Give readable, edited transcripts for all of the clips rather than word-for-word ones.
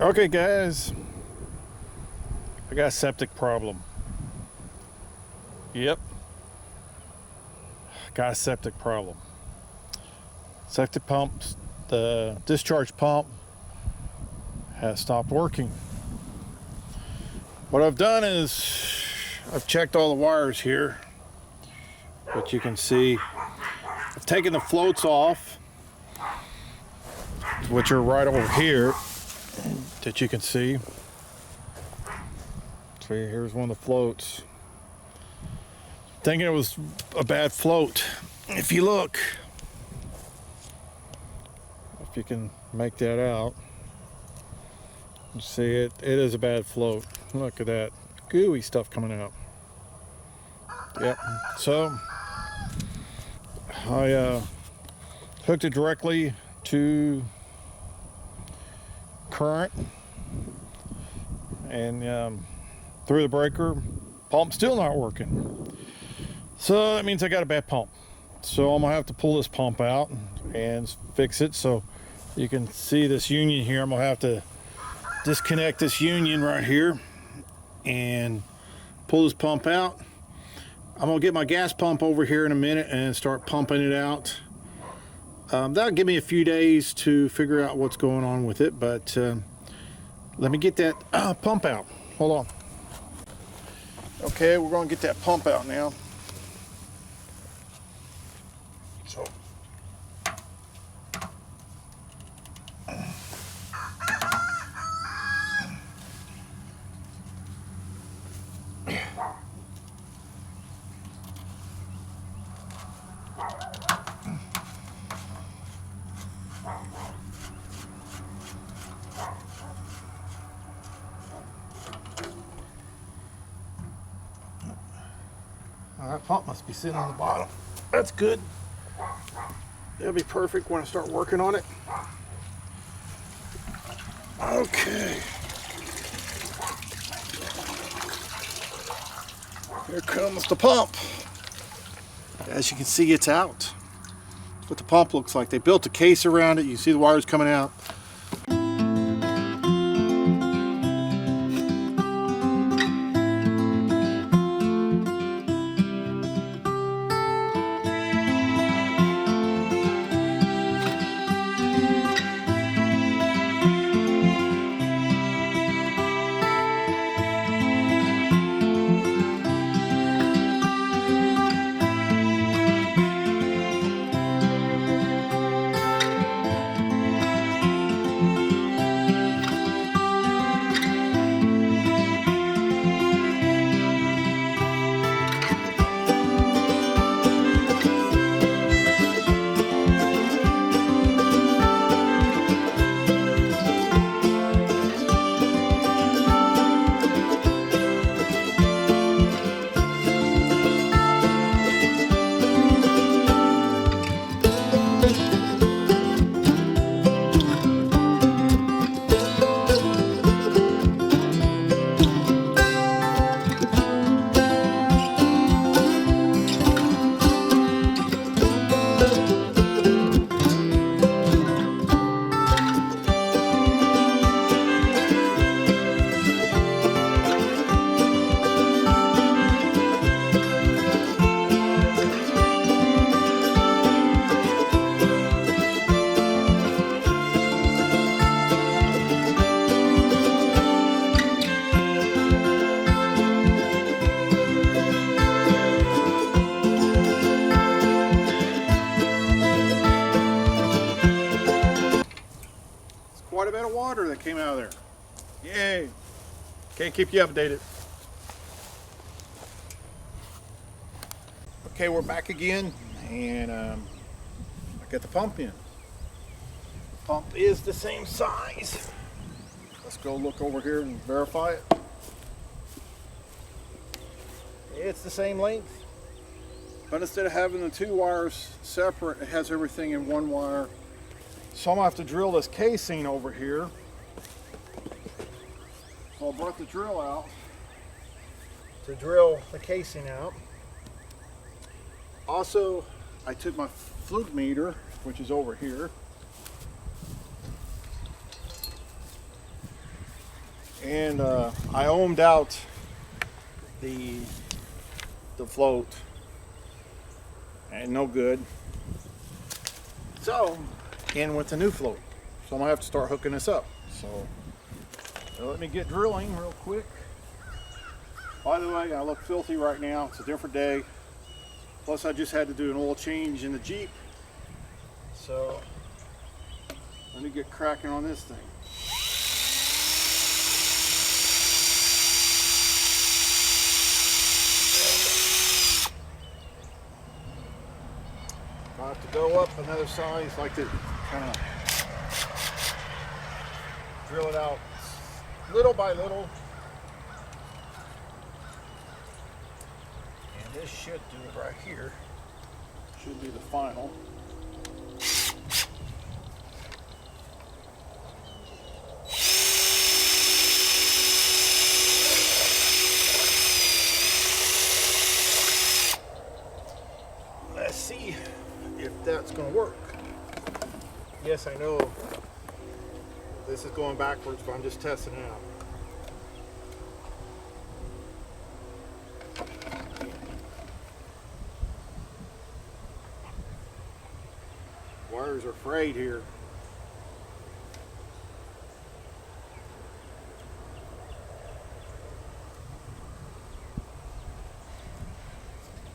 Okay guys, I got a septic problem. Yep, got a septic problem. Septic pumps, the discharge pump has stopped working. What I've done is I've checked all the wires here, but you can see I've taken the floats off, which are right over here that you can see. See, here's one of the floats. Thinking it was a bad float. If you look, if you can make that out, you see it is a bad float. Look at that gooey stuff coming out. Yep. So I hooked it directly to current and through the breaker. Pump still not working, so that means I got a bad pump. So I'm gonna have to pull this pump out and fix it. So you can see this union here. I'm gonna have to disconnect this union right here and pull this pump out. I'm gonna get my gas pump over here in a minute and start pumping it out. That'll give me a few days to figure out what's going on with it, but let me get that pump out. Hold on. Okay, we're gonna get that pump out now. So that pump must be sitting on the bottom. That's good. That'll be perfect when I start working on it. Okay. Here comes the pump. As you can see, it's out. That's what the pump looks like. They built a case around it. You can see the wires coming out. Quite a bit of water that came out of there. Yay! Can't keep you updated. Okay, we're back again, and I got the pump in. The pump is the same size. Let's go look over here and verify it. It's the same length, but instead of having the two wires separate, it has everything in one wire. So I'm gonna have to drill this casing over here. So I brought the drill out to drill the casing out. Also, I took my fluke meter, which is over here, and I ohmed out the float, and no good. So in with the new float. So I'm gonna have to start hooking this up. So let me get drilling real quick. By the way, I look filthy right now. It's a different day. Plus I just had to do an oil change in the Jeep. So let me get cracking on this thing. I have to go up another size, like to kind of drill it out little by little. And this should do it right here. Should be the final. Let's see if that's going to work. Yes, I know this is going backwards, but I'm just testing it out. Wires are frayed here.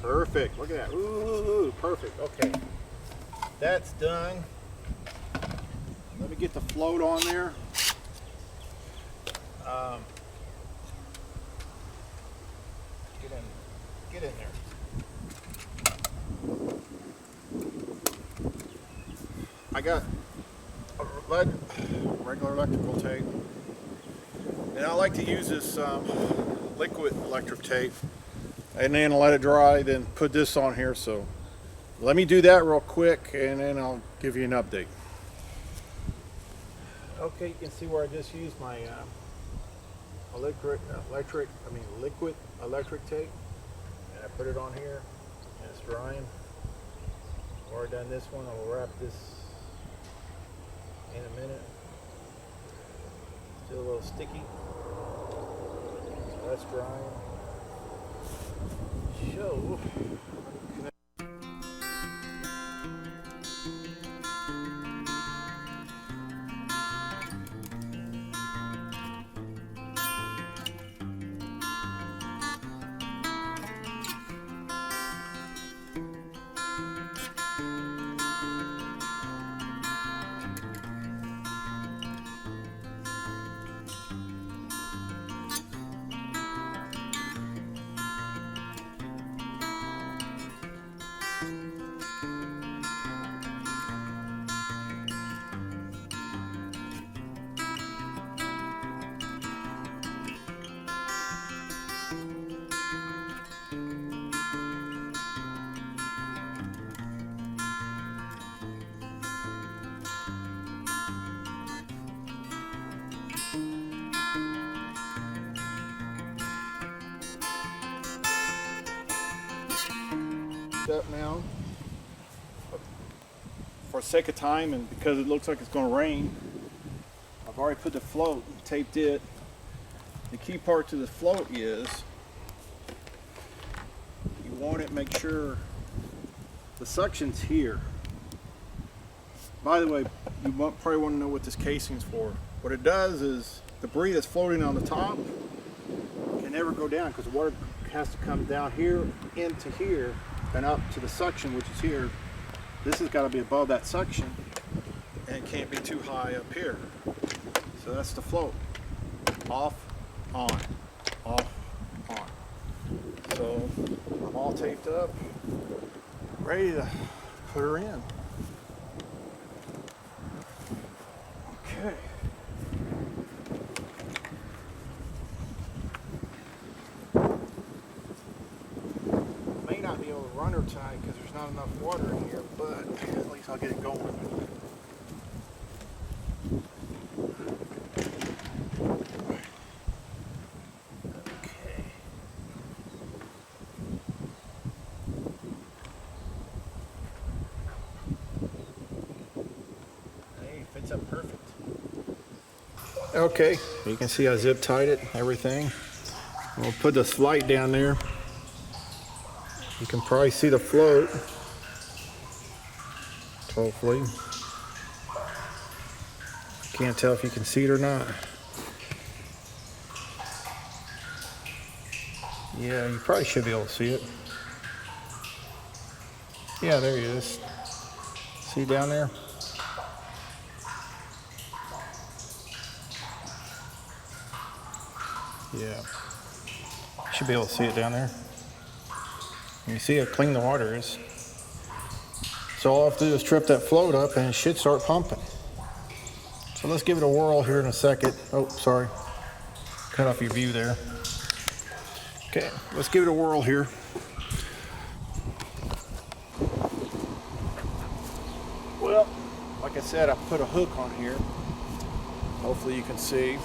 Perfect. Look at that. Ooh, perfect. Okay. That's done. Let me get the float on there. Get in there. I got a regular electrical tape, and I like to use this liquid electric tape, and then let it dry, then put this on here. So let me do that real quick, and then I'll give you an update. Okay, you can see where I just used my liquid electric tape, and I put it on here, and it's drying. Already done this one. I'll wrap this in a minute. Still a little sticky, so that's drying. So up now, for sake of time and because it looks like it's going to rain, I've already put the float and taped it. The key part to the float is you want it, make sure the suction's here. By the way, you probably want to know what this casing's for. What it does is debris that's floating on the top can never go down because the water has to come down here into here and up to the suction, which is here. This has got to be above that suction, and it can't be too high up here. So that's the float. Off, on, off, on. So I'm all taped up, ready to put her in. Okay. May not be able to run her tight because there's not enough water in here, but at least I'll get it going. Okay. Hey, fits up perfect. Okay, you can see I zip tied it, everything. We'll put this light down there. You can probably see the float, hopefully. Can't tell if you can see it or not. Yeah, you probably should be able to see it. Yeah, there he is. See down there? Yeah. Should be able to see it down there. You see how clean the water is. So all I have to do is trip that float up and it should start pumping. So let's give it a whirl here in a second. Oh, sorry. Cut off your view there. Okay, let's give it a whirl here. Well, like I said, I put a hook on here. Hopefully you can see.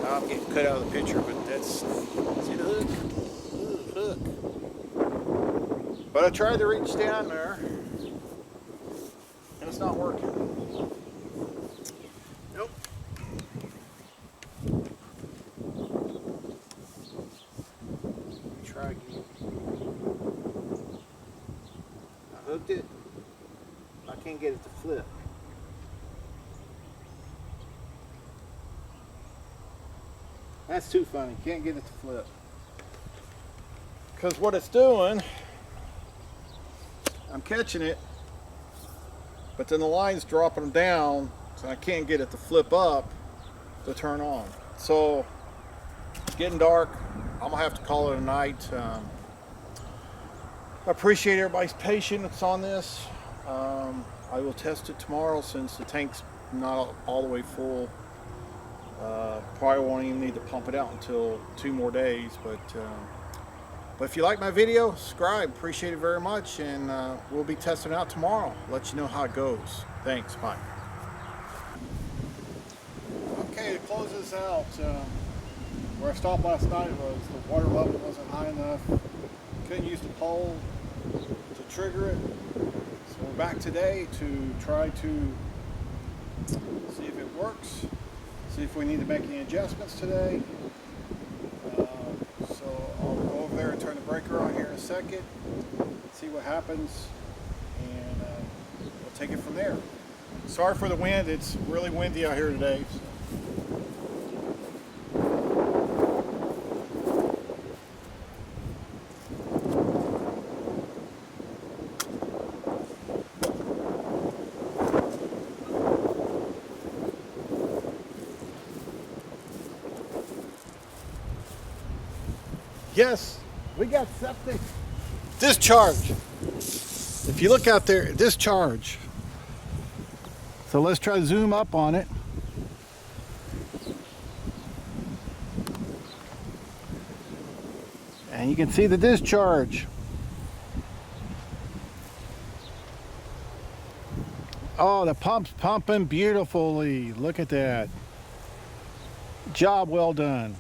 I'm getting cut out of the picture, but that's, see the hook? Ooh, hook. But I tried to reach down there, and it's not working. Nope. Try again. I hooked it. I can't get it to flip. That's too funny. Can't get it to flip. Because what it's doing, I'm catching it, but then the line's dropping down, so I can't get it to flip up to turn on. So it's getting dark. I'm gonna have to call it a night. I appreciate everybody's patience on this. I will test it tomorrow since the tank's not all the way full. Probably won't even need to pump it out until 2 more days, but if you like my video, subscribe. Appreciate it very much, and we'll be testing it out tomorrow. Let you know how it goes. Thanks. Bye. Okay, to close this out, where I stopped last night was the water level wasn't high enough. Couldn't use the pole to trigger it. So we're back today to try to see if it works. See if we need to make any adjustments today. So I'll go over there and turn the breaker on here in a second, see what happens, and we'll take it from there. Sorry for the wind, it's really windy out here today. Yes, we got septic. Discharge. If you look out there, discharge. So let's try to zoom up on it. And you can see the discharge. Oh, the pump's pumping beautifully. Look at that. Job well done.